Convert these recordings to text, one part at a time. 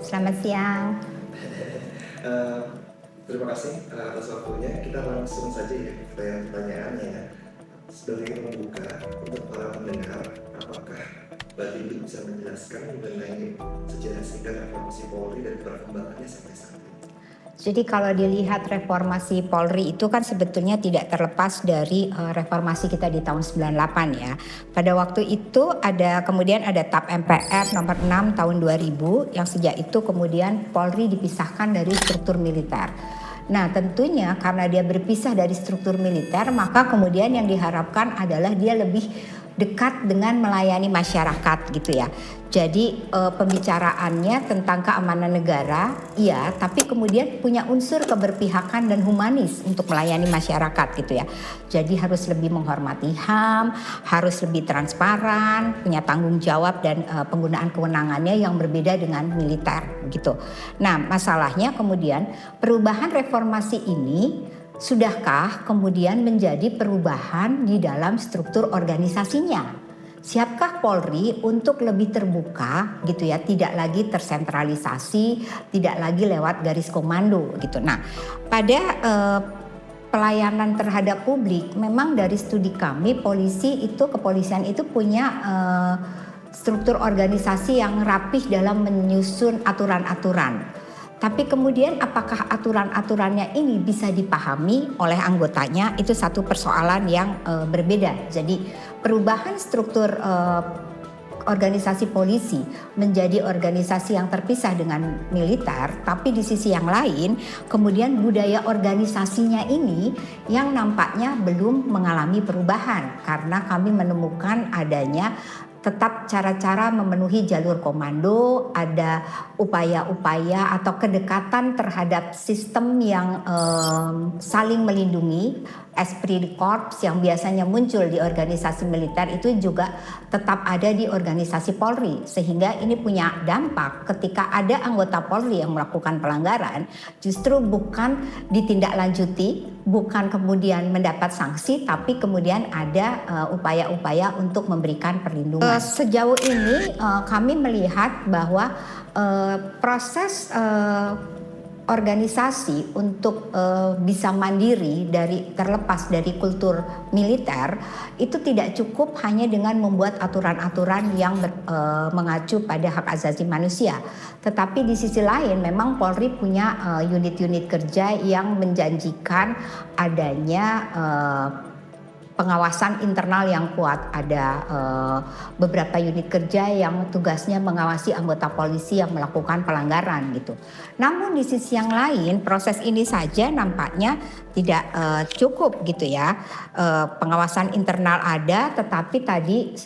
Selamat siang. Eh, Terima kasih atas waktunya. Kita langsung saja ya ke pertanyaannya. Sebelum kita membuka untuk para pendengar, apakah Mbak Dini bisa menjelaskan mengenai sejarah singkat reformasi Polri dan perkembangannya sampai saat ini? Jadi kalau dilihat reformasi Polri itu kan sebetulnya tidak terlepas dari reformasi kita di tahun 98 ya. Pada waktu itu kemudian ada TAP MPR nomor 6 tahun 2000 yang sejak itu kemudian Polri dipisahkan dari struktur militer. Nah tentunya karena dia berpisah dari struktur militer, maka kemudian yang diharapkan adalah dia lebih dekat dengan melayani masyarakat gitu ya. Jadi pembicaraannya tentang keamanan negara, iya, tapi kemudian punya unsur keberpihakan dan humanis untuk melayani masyarakat gitu ya. Jadi harus lebih menghormati HAM, harus lebih transparan, punya tanggung jawab dan penggunaan kewenangannya yang berbeda dengan militer gitu. Nah, masalahnya kemudian perubahan reformasi ini sudahkah kemudian menjadi perubahan di dalam struktur organisasinya? Siapkah Polri untuk lebih terbuka gitu ya, tidak lagi tersentralisasi, tidak lagi lewat garis komando gitu. Nah, pada pelayanan terhadap publik, memang dari studi kami kepolisian itu punya struktur organisasi yang rapih dalam menyusun aturan-aturan. Tapi kemudian apakah aturan-aturannya ini bisa dipahami oleh anggotanya, itu satu persoalan yang berbeda. Jadi perubahan struktur organisasi polisi menjadi organisasi yang terpisah dengan militer, tapi di sisi yang lain kemudian budaya organisasinya ini yang nampaknya belum mengalami perubahan karena kami menemukan adanya tetap cara-cara memenuhi jalur komando, ada upaya-upaya atau kedekatan terhadap sistem yang saling melindungi, esprit de corps yang biasanya muncul di organisasi militer itu juga tetap ada di organisasi Polri, sehingga ini punya dampak ketika ada anggota Polri yang melakukan pelanggaran, justru bukan ditindaklanjuti, bukan kemudian mendapat sanksi, tapi kemudian ada upaya-upaya untuk memberikan perlindungan. Sejauh ini kami melihat bahwa proses organisasi untuk bisa mandiri terlepas dari kultur militer itu tidak cukup hanya dengan membuat aturan-aturan yang mengacu pada hak asasi manusia. Tetapi di sisi lain memang Polri punya unit-unit kerja yang menjanjikan adanya pengawasan internal yang kuat. Ada beberapa unit kerja yang tugasnya mengawasi anggota polisi yang melakukan pelanggaran gitu. Namun di sisi yang lain proses ini saja nampaknya tidak cukup gitu ya. Pengawasan internal ada, tetapi tadi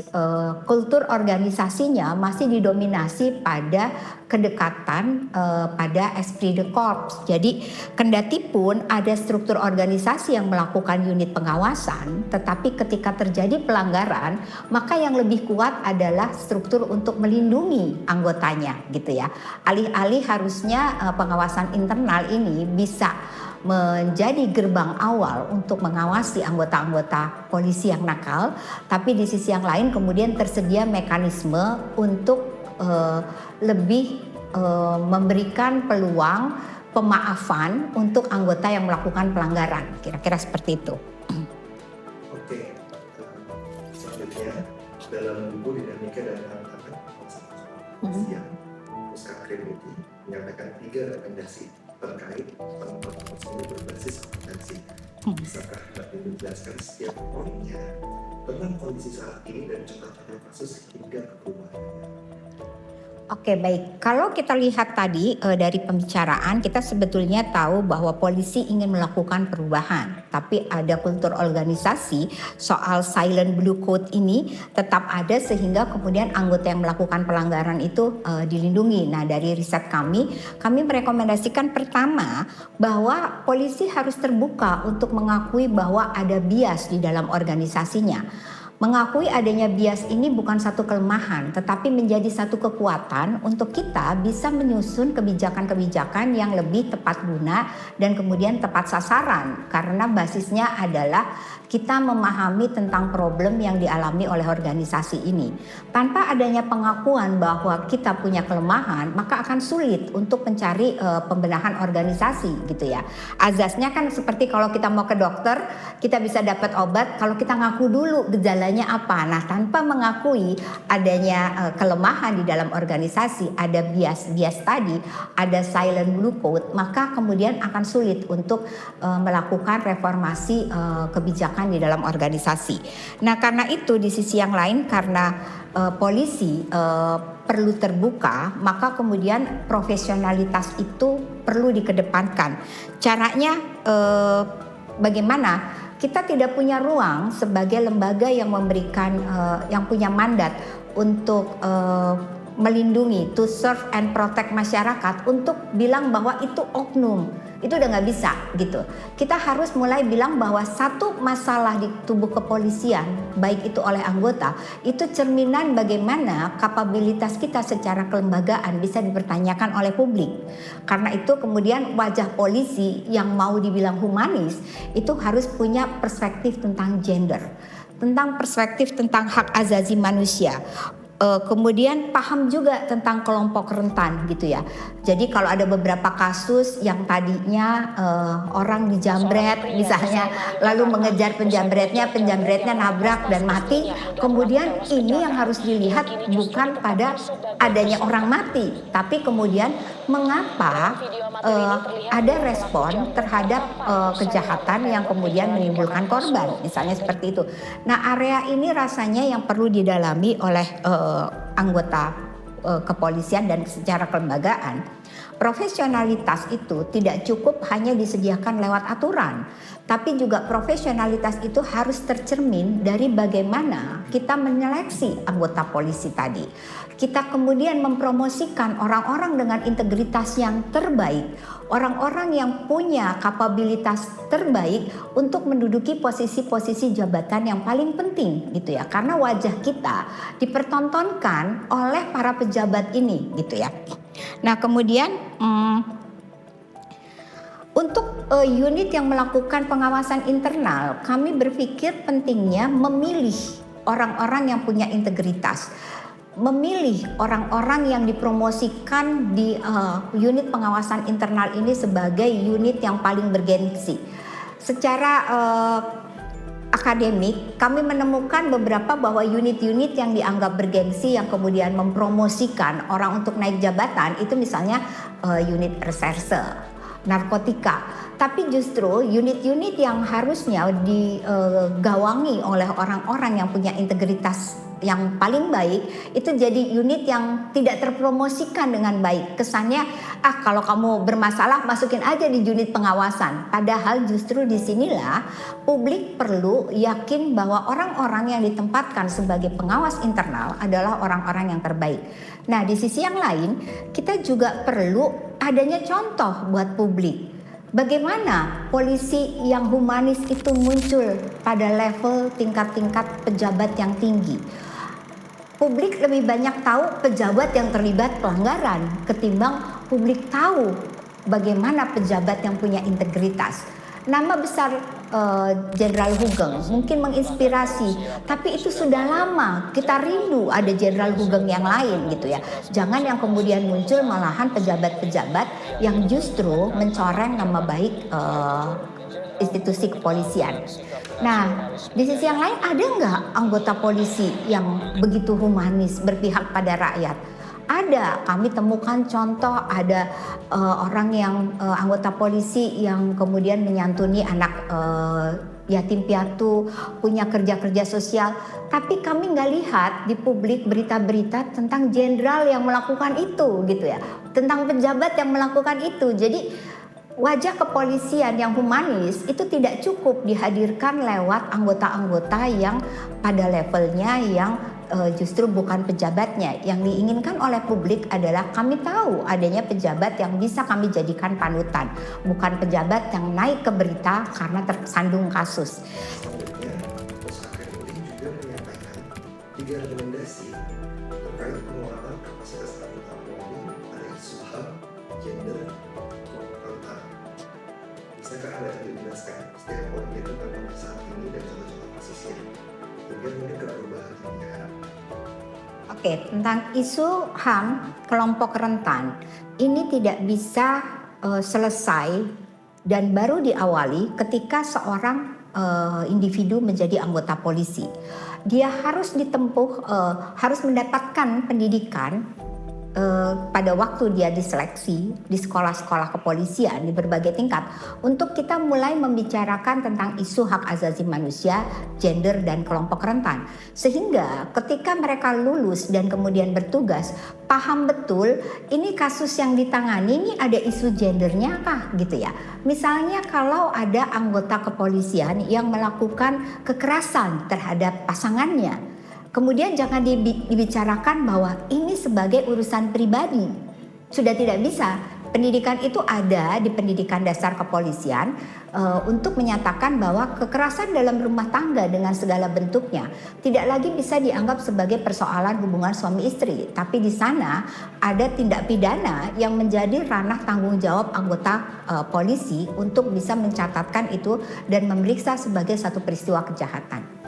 kultur organisasinya masih didominasi pada kedekatan pada esprit de corps. Jadi kendati pun ada struktur organisasi yang melakukan unit pengawasan, tetapi ketika terjadi pelanggaran, maka yang lebih kuat adalah struktur untuk melindungi anggotanya gitu ya. Alih-alih harusnya pengawasan internal ini bisa menjadi gerbang awal untuk mengawasi anggota-anggota polisi yang nakal, tapi di sisi yang lain kemudian tersedia mekanisme untuk lebih memberikan peluang pemaafan untuk anggota yang melakukan pelanggaran, kira-kira seperti itu. Oke, selanjutnya dalam buku Dinamika dan Tantangan yang Puskat Kriminologi menyampaikan 3 rekomendasi terkait pengembangan pemilu berbasis kompetensi. Bisakah Mbak Dini menjelaskan setiap poinnya tentang kondisi saat ini dan catatan kasus hingga perubahannya? Oke, baik. Kalau kita lihat tadi dari pembicaraan, kita sebetulnya tahu bahwa polisi ingin melakukan perubahan, tapi ada kultur organisasi soal silent blue code ini tetap ada sehingga kemudian anggota yang melakukan pelanggaran itu dilindungi. Nah, dari riset kami merekomendasikan pertama bahwa polisi harus terbuka untuk mengakui bahwa ada bias di dalam organisasinya. Mengakui adanya bias ini bukan satu kelemahan, tetapi menjadi satu kekuatan untuk kita bisa menyusun kebijakan-kebijakan yang lebih tepat guna dan kemudian tepat sasaran. Karena basisnya adalah kita memahami tentang problem yang dialami oleh organisasi ini. Tanpa adanya pengakuan bahwa kita punya kelemahan, maka akan sulit untuk mencari pembenahan organisasi gitu ya. Azasnya kan seperti kalau kita mau ke dokter, kita bisa dapat obat kalau kita ngaku dulu gejalanya apa. Nah, tanpa mengakui adanya kelemahan di dalam organisasi, ada bias tadi, ada silent blue code, maka kemudian akan sulit untuk melakukan reformasi kebijakan di dalam organisasi. Nah, karena itu di sisi yang lain, karena polisi perlu terbuka, maka kemudian profesionalitas itu perlu dikedepankan. Caranya bagaimana? Kita tidak punya ruang sebagai lembaga yang memberikan, yang punya mandat untuk melindungi, to serve and protect masyarakat, untuk bilang bahwa itu oknum. Itu udah nggak bisa gitu. Kita harus mulai bilang bahwa satu masalah di tubuh kepolisian, baik itu oleh anggota, itu cerminan bagaimana kapabilitas kita secara kelembagaan bisa dipertanyakan oleh publik. Karena itu kemudian wajah polisi yang mau dibilang humanis itu harus punya perspektif tentang gender, tentang perspektif tentang hak asasi manusia. Kemudian paham juga tentang kelompok rentan gitu ya. Jadi kalau ada beberapa kasus yang tadinya orang dijamret misalnya, lalu mengejar penjamretnya nabrak dan mati, kemudian ini yang harus dilihat bukan pada adanya orang mati, tapi kemudian mengapa ada respon terhadap kejahatan yang kemudian menimbulkan korban, misalnya seperti itu. Nah, area ini rasanya yang perlu didalami oleh anggota kepolisian dan secara kelembagaan. Profesionalitas itu tidak cukup hanya disediakan lewat aturan, tapi juga profesionalitas itu harus tercermin dari bagaimana kita menyeleksi anggota polisi tadi. Kita kemudian mempromosikan orang-orang dengan integritas yang terbaik, orang-orang yang punya kapabilitas terbaik untuk menduduki posisi-posisi jabatan yang paling penting gitu ya. Karena wajah kita dipertontonkan oleh para pejabat ini gitu ya. Nah, kemudian untuk unit yang melakukan pengawasan internal, kami berpikir pentingnya memilih orang-orang yang punya integritas, memilih orang-orang yang dipromosikan di unit pengawasan internal ini sebagai unit yang paling bergengsi. Secara akademik, kami menemukan beberapa bahwa unit-unit yang dianggap bergengsi yang kemudian mempromosikan orang untuk naik jabatan itu misalnya unit reserse, narkotika. Tapi justru unit-unit yang harusnya digawangi oleh orang-orang yang punya integritas yang paling baik itu jadi unit yang tidak terpromosikan dengan baik. Kesannya kalau kamu bermasalah masukin aja di unit pengawasan. Padahal justru disinilah publik perlu yakin bahwa orang-orang yang ditempatkan sebagai pengawas internal adalah orang-orang yang terbaik. Nah, di sisi yang lain kita juga perlu adanya contoh buat publik. Bagaimana polisi yang humanis itu muncul pada level tingkat-tingkat pejabat yang tinggi. Publik lebih banyak tahu pejabat yang terlibat pelanggaran ketimbang publik tahu bagaimana pejabat yang punya integritas. Nama besar Jenderal Hugeng mungkin menginspirasi, tapi itu sudah lama. Kita rindu ada Jenderal Hugeng yang lain gitu ya. Jangan yang kemudian muncul malahan pejabat-pejabat yang justru mencoreng nama baik institusi kepolisian. Nah, di sisi yang lain ada nggak anggota polisi yang begitu humanis berpihak pada rakyat? Ada, kami temukan contoh ada orang yang anggota polisi yang kemudian menyantuni anak yatim piatu, punya kerja-kerja sosial. Tapi kami nggak lihat di publik berita-berita tentang jenderal yang melakukan itu gitu ya, tentang pejabat yang melakukan itu. Jadi wajah kepolisian yang humanis itu tidak cukup dihadirkan lewat anggota-anggota yang pada levelnya yang justru bukan pejabatnya. Yang diinginkan oleh publik adalah kami tahu adanya pejabat yang bisa kami jadikan panutan, bukan pejabat yang naik ke berita karena tersandung kasus. Selanjutnya, Pos Akademi juga menyatakan 3 rekomendasi terkait penguatan kapasitas anggota Polri pada isu HAM, gender, rentan. Bisakah Anda menjelaskan setiap Polri itu memang saat ini dan contoh-contoh kasusnya? Kemudian mungkin ke perubahan yang diharapkan. Oke, tentang isu HAM kelompok rentan ini tidak bisa selesai dan baru diawali ketika seorang individu menjadi anggota polisi. Dia harus ditempuh, harus mendapatkan pendidikan pada waktu dia diseleksi di sekolah-sekolah kepolisian di berbagai tingkat untuk kita mulai membicarakan tentang isu hak asasi manusia, gender dan kelompok rentan. Sehingga ketika mereka lulus dan kemudian bertugas, paham betul ini kasus yang ditangani ini ada isu gendernya kah gitu ya. Misalnya kalau ada anggota kepolisian yang melakukan kekerasan terhadap pasangannya, kemudian jangan dibicarakan bahwa ini sebagai urusan pribadi. Sudah tidak bisa. Pendidikan itu ada di pendidikan dasar kepolisian untuk menyatakan bahwa kekerasan dalam rumah tangga dengan segala bentuknya tidak lagi bisa dianggap sebagai persoalan hubungan suami istri. Tapi di sana ada tindak pidana yang menjadi ranah tanggung jawab anggota polisi untuk bisa mencatatkan itu dan memeriksa sebagai satu peristiwa kejahatan.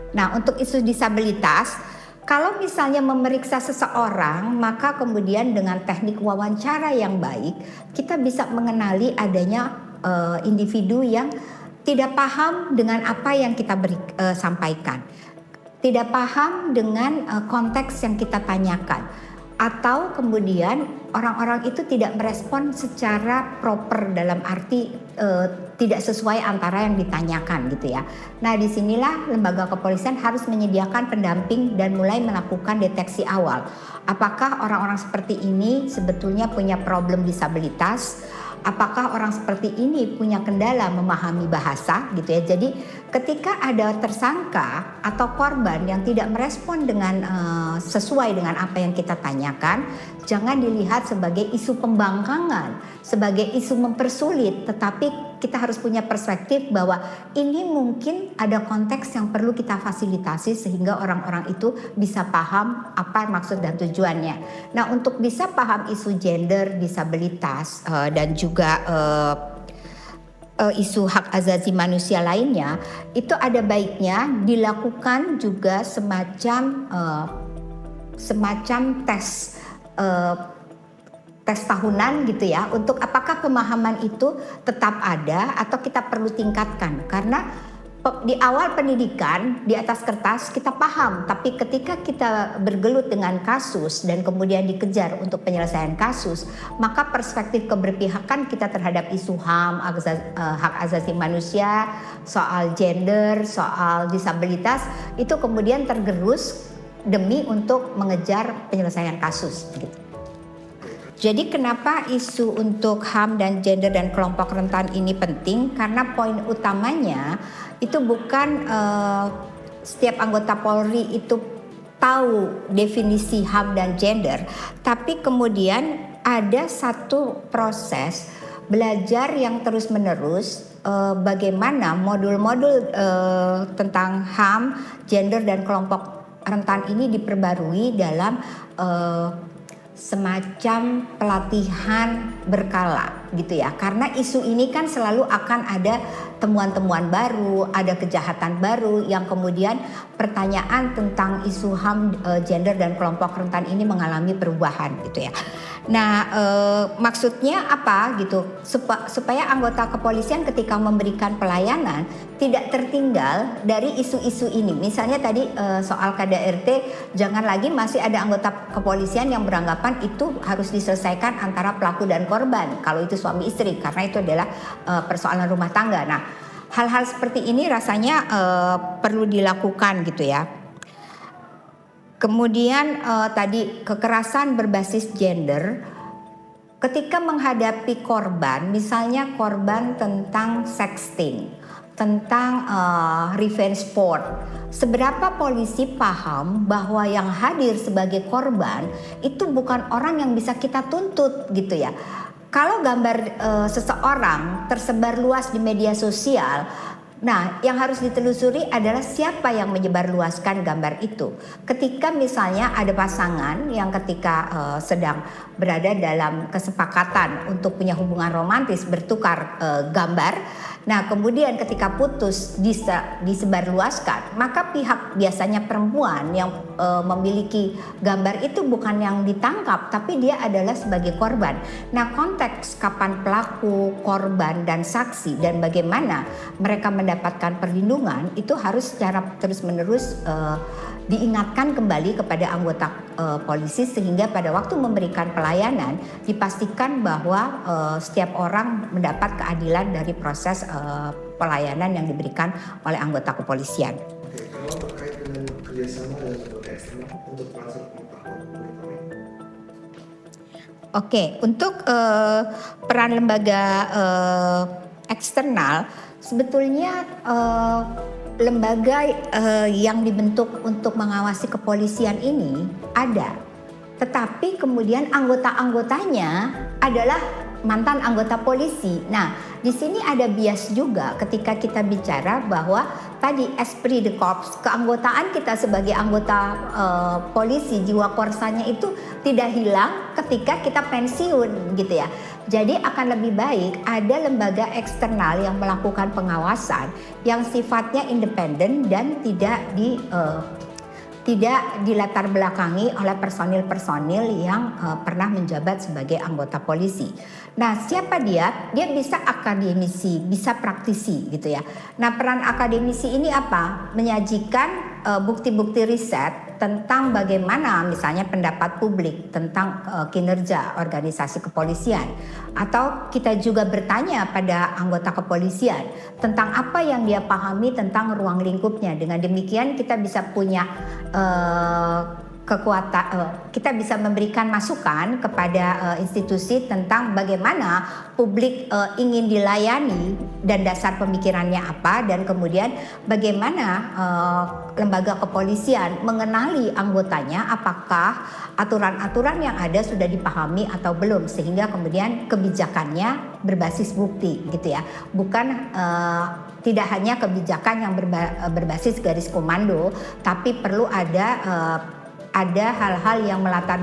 Nah, untuk isu disabilitas, kalau misalnya memeriksa seseorang, maka kemudian dengan teknik wawancara yang baik, kita bisa mengenali adanya individu yang tidak paham dengan apa yang kita sampaikan, tidak paham dengan konteks yang kita tanyakan, atau kemudian orang-orang itu tidak merespon secara proper dalam arti tidak sesuai antara yang ditanyakan gitu ya. Nah, disinilah lembaga kepolisian harus menyediakan pendamping dan mulai melakukan deteksi awal. Apakah orang-orang seperti ini sebetulnya punya problem disabilitas? Apakah orang seperti ini punya kendala memahami bahasa gitu ya. Jadi ketika ada tersangka atau korban yang tidak merespon dengan sesuai dengan apa yang kita tanyakan, jangan dilihat sebagai isu pembangkangan, sebagai isu mempersulit, tetapi kita harus punya perspektif bahwa ini mungkin ada konteks yang perlu kita fasilitasi sehingga orang-orang itu bisa paham apa maksud dan tujuannya. Nah, untuk bisa paham isu gender, disabilitas dan juga isu hak asasi manusia lainnya, itu ada baiknya dilakukan juga semacam tes tahunan gitu ya, untuk apakah pemahaman itu tetap ada atau kita perlu tingkatkan. Karena di awal pendidikan di atas kertas kita paham, tapi ketika kita bergelut dengan kasus dan kemudian dikejar untuk penyelesaian kasus, maka perspektif keberpihakan kita terhadap isu HAM, hak asasi manusia, soal gender, soal disabilitas itu kemudian tergerus demi untuk mengejar penyelesaian kasus gitu. Jadi kenapa isu untuk HAM dan gender dan kelompok rentan ini penting? Karena poin utamanya itu bukan setiap anggota Polri itu tahu definisi HAM dan gender, tapi kemudian ada satu proses belajar yang terus-menerus bagaimana modul-modul tentang HAM, gender dan kelompok rentan ini diperbarui dalam semacam pelatihan berkala gitu ya. Karena isu ini kan selalu akan ada temuan-temuan baru, ada kejahatan baru yang kemudian pertanyaan tentang isu HAM, gender dan kelompok rentan ini mengalami perubahan gitu ya. Nah, maksudnya apa gitu? Supaya anggota kepolisian ketika memberikan pelayanan tidak tertinggal dari isu-isu ini. Misalnya tadi soal KDRT, jangan lagi masih ada anggota kepolisian yang beranggapan itu harus diselesaikan antara pelaku dan korban kalau itu suami istri, karena itu adalah persoalan rumah tangga. Nah, hal-hal seperti ini rasanya perlu dilakukan gitu ya. Kemudian tadi kekerasan berbasis gender, ketika menghadapi korban, misalnya korban tentang sexting, tentang revenge porn, seberapa polisi paham bahwa yang hadir sebagai korban itu bukan orang yang bisa kita tuntut gitu ya. Kalau gambar seseorang tersebar luas di media sosial, Nah, yang harus ditelusuri adalah siapa yang menyebarluaskan gambar itu. Ketika misalnya ada pasangan yang ketika sedang berada dalam kesepakatan untuk punya hubungan romantis bertukar gambar, nah kemudian ketika putus disebarluaskan, maka pihak biasanya perempuan yang memiliki gambar itu bukan yang ditangkap, tapi dia adalah sebagai korban. Nah, konteks kapan pelaku, korban, dan saksi dan bagaimana mereka mendapatkan perlindungan itu harus secara terus-menerus diingatkan kembali kepada anggota polisi, sehingga pada waktu memberikan pelayanan dipastikan bahwa setiap orang mendapat keadilan dari proses pelayanan yang diberikan oleh anggota kepolisian. Oke, kalau terkait dengan kerjasama dengan lembaga eksternal untuk transfer pengetahuan monitoring. Oke, untuk peran lembaga eksternal, sebetulnya lembaga yang dibentuk untuk mengawasi kepolisian ini ada, tetapi kemudian anggota-anggotanya adalah mantan anggota polisi. Nah, di sini ada bias juga ketika kita bicara bahwa tadi esprit de corps, keanggotaan kita sebagai anggota polisi, jiwa korsanya itu tidak hilang ketika kita pensiun gitu ya. Jadi akan lebih baik ada lembaga eksternal yang melakukan pengawasan yang sifatnya independen dan tidak dilatar belakangi oleh personil-personil yang pernah menjabat sebagai anggota polisi. Nah, siapa dia? Dia bisa akademisi, bisa praktisi gitu ya. Nah, peran akademisi ini apa? Menyajikan bukti-bukti riset tentang bagaimana misalnya pendapat publik tentang kinerja organisasi kepolisian, atau kita juga bertanya pada anggota kepolisian tentang apa yang dia pahami tentang ruang lingkupnya. Dengan demikian kita bisa punya kekuatan, kita bisa memberikan masukan kepada institusi tentang bagaimana publik ingin dilayani dan dasar pemikirannya apa, dan kemudian bagaimana lembaga kepolisian mengenali anggotanya, apakah aturan-aturan yang ada sudah dipahami atau belum, sehingga kemudian kebijakannya berbasis bukti gitu ya, bukan tidak hanya kebijakan yang berbasis garis komando, tapi perlu ada hal-hal yang melatar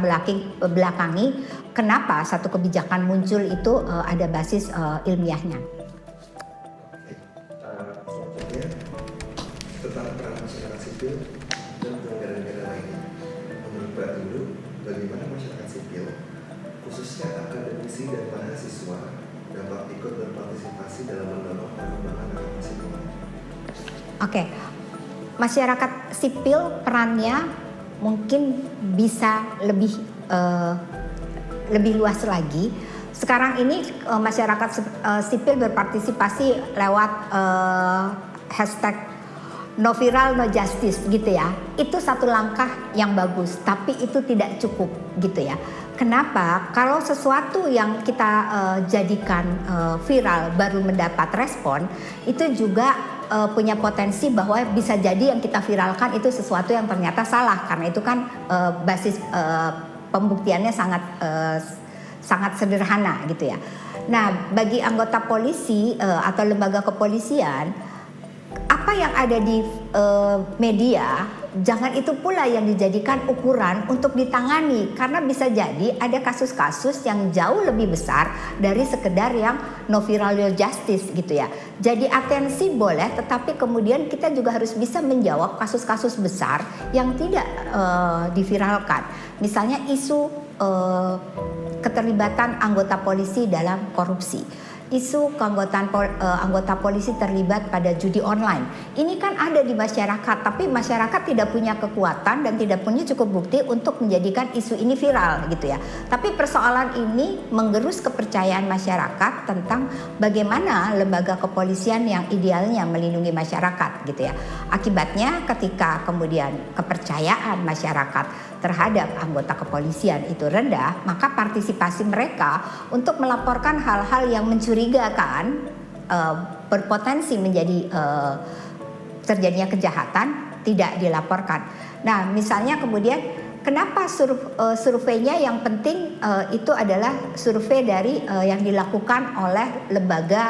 belakangi kenapa satu kebijakan muncul itu ada basis ilmiahnya. Selanjutnya tentang peran masyarakat sipil dan penyelenggara negara lainnya. Menurut Mbak Tindu, bagaimana masyarakat sipil, khususnya akademisi dan mahasiswa, dapat ikut berpartisipasi dalam mendorong perkembangan agama sipil? Oke, masyarakat sipil perannya mungkin bisa lebih luas lagi. Sekarang ini masyarakat sipil berpartisipasi lewat hashtag no viral no justice gitu ya. Itu satu langkah yang bagus, tapi itu tidak cukup gitu ya. Kenapa? Kalau sesuatu yang kita jadikan viral baru mendapat respon, itu juga punya potensi bahwa bisa jadi yang kita viralkan itu sesuatu yang ternyata salah, karena itu kan basis pembuktiannya sangat sederhana gitu ya. Nah, bagi anggota polisi atau lembaga kepolisian, apa yang ada di media jangan itu pula yang dijadikan ukuran untuk ditangani, karena bisa jadi ada kasus-kasus yang jauh lebih besar dari sekedar yang no viral no justice gitu ya. Jadi atensi boleh, tetapi kemudian kita juga harus bisa menjawab kasus-kasus besar yang tidak diviralkan. Misalnya isu keterlibatan anggota polisi dalam korupsi, isu keanggotaan anggota polisi terlibat pada judi online. Ini kan ada di masyarakat, tapi masyarakat tidak punya kekuatan dan tidak punya cukup bukti untuk menjadikan isu ini viral gitu ya. Tapi persoalan ini menggerus kepercayaan masyarakat tentang bagaimana lembaga kepolisian yang idealnya melindungi masyarakat gitu ya. Akibatnya ketika kemudian kepercayaan masyarakat terhadap anggota kepolisian itu rendah, maka partisipasi mereka untuk melaporkan hal-hal yang mencurigakan, berpotensi menjadi terjadinya kejahatan, tidak dilaporkan. Nah, misalnya kemudian kenapa surveinya yang penting itu adalah survei dari yang dilakukan oleh lembaga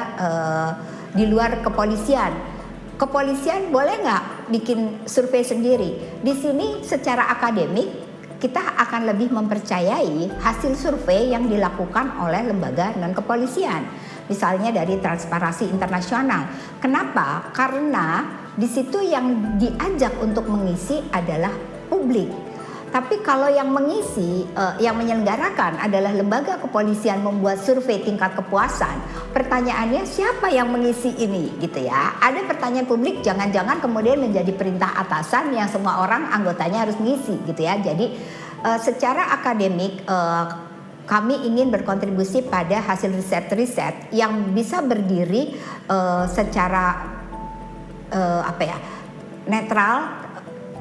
di luar kepolisian. kepolisian boleh nggak bikin survei sendiri? Di sini secara akademik kita akan lebih mempercayai hasil survei yang dilakukan oleh lembaga non-kepolisian. Misalnya dari Transparansi Internasional. Kenapa? Karena di situ yang diajak untuk mengisi adalah publik. Tapi kalau yang mengisi, yang menyelenggarakan adalah lembaga kepolisian membuat survei tingkat kepuasan, pertanyaannya siapa yang mengisi ini gitu ya. Ada pertanyaan publik, jangan-jangan kemudian menjadi perintah atasan yang semua orang anggotanya harus mengisi gitu ya. Jadi secara akademik kami ingin berkontribusi pada hasil riset-riset yang bisa berdiri secara netral,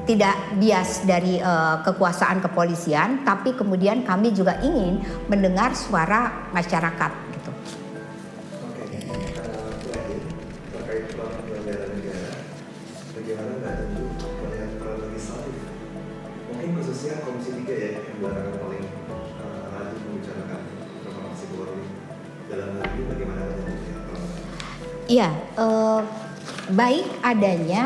tidak bias dari kekuasaan kepolisian, tapi kemudian kami juga ingin mendengar suara masyarakat gitu. Oke, terakhir terkait peran penyelenggara negara, bagaimana Mbak Tentu melihat peran legislatif? Mungkin khususnya Komisi 3 ya yang belakangan paling rajin membicarakan reformasi Polri. Dalam hal ini bagaimana Mbak Tentu melihat peran? Iya, baik adanya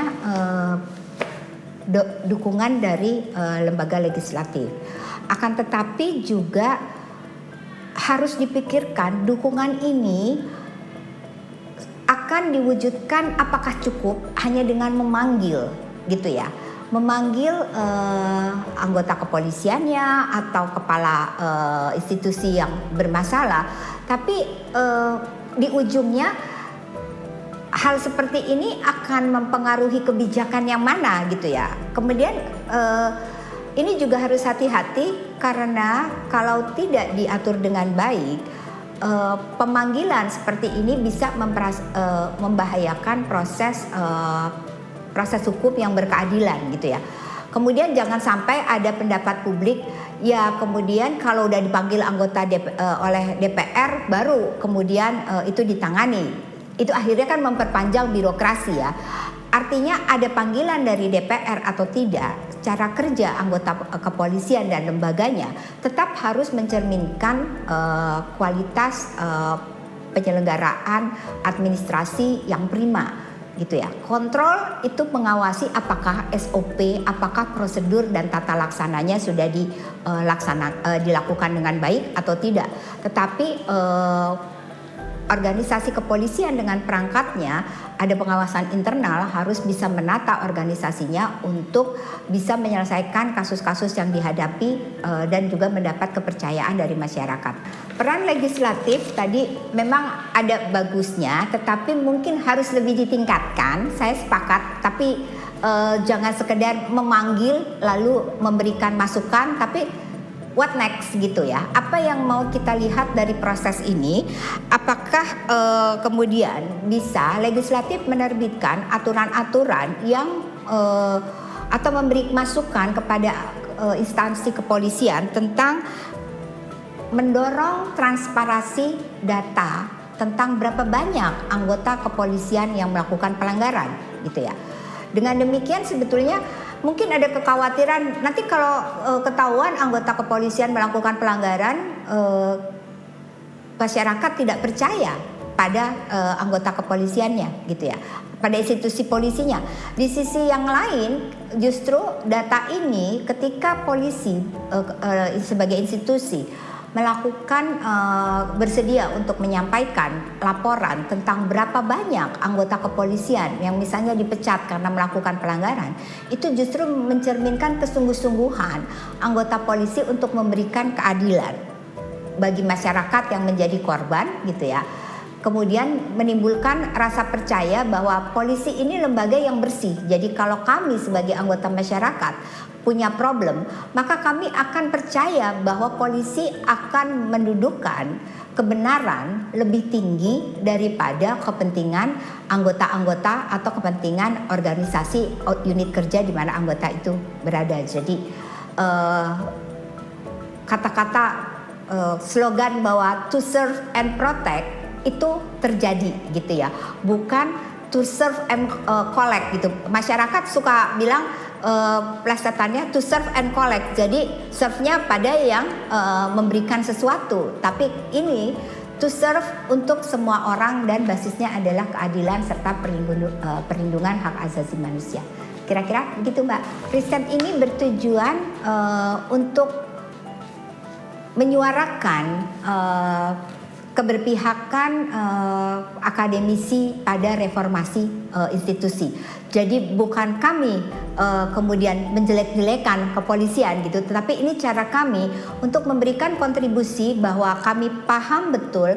dukungan dari lembaga legislatif. Akan tetapi juga harus dipikirkan dukungan ini akan diwujudkan apakah cukup hanya dengan memanggil gitu ya. Memanggil anggota kepolisiannya atau kepala institusi yang bermasalah. Tapi di ujungnya hal seperti ini akan mempengaruhi kebijakan yang mana gitu ya. Kemudian ini juga harus hati-hati karena kalau tidak diatur dengan baik, pemanggilan seperti ini bisa membahayakan proses hukum yang berkeadilan gitu ya. Kemudian jangan sampai ada pendapat publik ya kemudian kalau udah dipanggil anggota oleh DPR baru kemudian itu ditangani. Itu akhirnya kan memperpanjang birokrasi ya. Artinya ada panggilan dari DPR atau tidak, cara kerja anggota kepolisian dan lembaganya tetap harus mencerminkan kualitas penyelenggaraan administrasi yang prima gitu ya. Kontrol itu mengawasi apakah SOP, apakah prosedur dan tata laksananya sudah dilakukan dengan baik atau tidak. Tetapi organisasi kepolisian dengan perangkatnya ada pengawasan internal harus bisa menata organisasinya untuk bisa menyelesaikan kasus-kasus yang dihadapi dan juga mendapat kepercayaan dari masyarakat. Peran legislatif tadi memang ada bagusnya, tetapi mungkin harus lebih ditingkatkan. Saya sepakat, tapi jangan sekedar memanggil lalu memberikan masukan, tapi what next gitu ya? Apa yang mau kita lihat dari proses ini? Apakah kemudian bisa legislatif menerbitkan aturan-aturan yang atau memberi masukan kepada instansi kepolisian tentang mendorong transparansi data tentang berapa banyak anggota kepolisian yang melakukan pelanggaran gitu ya. Dengan demikian sebetulnya mungkin ada kekhawatiran nanti kalau ketahuan anggota kepolisian melakukan pelanggaran, masyarakat tidak percaya pada anggota kepolisiannya gitu ya, pada institusi polisinya. Di sisi yang lain justru data ini ketika polisi sebagai institusi melakukan bersedia untuk menyampaikan laporan tentang berapa banyak anggota kepolisian yang misalnya dipecat karena melakukan pelanggaran, itu justru mencerminkan kesungguh-sungguhan anggota polisi untuk memberikan keadilan bagi masyarakat yang menjadi korban gitu ya. Kemudian menimbulkan rasa percaya bahwa polisi ini lembaga yang bersih. Jadi kalau kami sebagai anggota masyarakat punya problem, maka kami akan percaya bahwa polisi akan mendudukan kebenaran lebih tinggi daripada kepentingan anggota-anggota atau kepentingan organisasi unit kerja di mana anggota itu berada. Jadi kata-kata slogan bahwa to serve and protect itu terjadi gitu ya, bukan to serve and collect gitu. Masyarakat suka bilang plesetannya to serve and collect, jadi serve-nya pada yang memberikan sesuatu, tapi ini to serve untuk semua orang dan basisnya adalah keadilan serta perlindungan hak asasi manusia. Kira-kira begitu Mbak. Riset ini bertujuan untuk menyuarakan keberpihakan akademisi pada reformasi institusi. Jadi bukan kami kemudian menjelek-jelekan kepolisian gitu, tetapi ini cara kami untuk memberikan kontribusi bahwa kami paham betul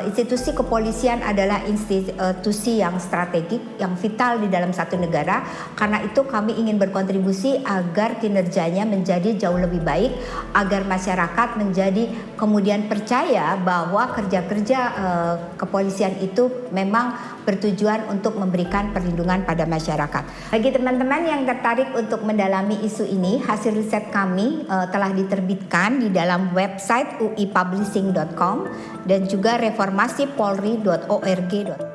institusi kepolisian adalah institusi yang strategik, yang vital di dalam satu negara. Karena itu kami ingin berkontribusi agar kinerjanya menjadi jauh lebih baik, agar masyarakat menjadi kemudian percaya bahwa kerja-kerja kepolisian itu memang bertujuan untuk memberikan perlindungan pada masyarakat. Bagi teman-teman yang tertarik untuk mendalami isu ini, hasil riset kami telah diterbitkan di dalam website uipublishing.com dan juga reformasipolri.org.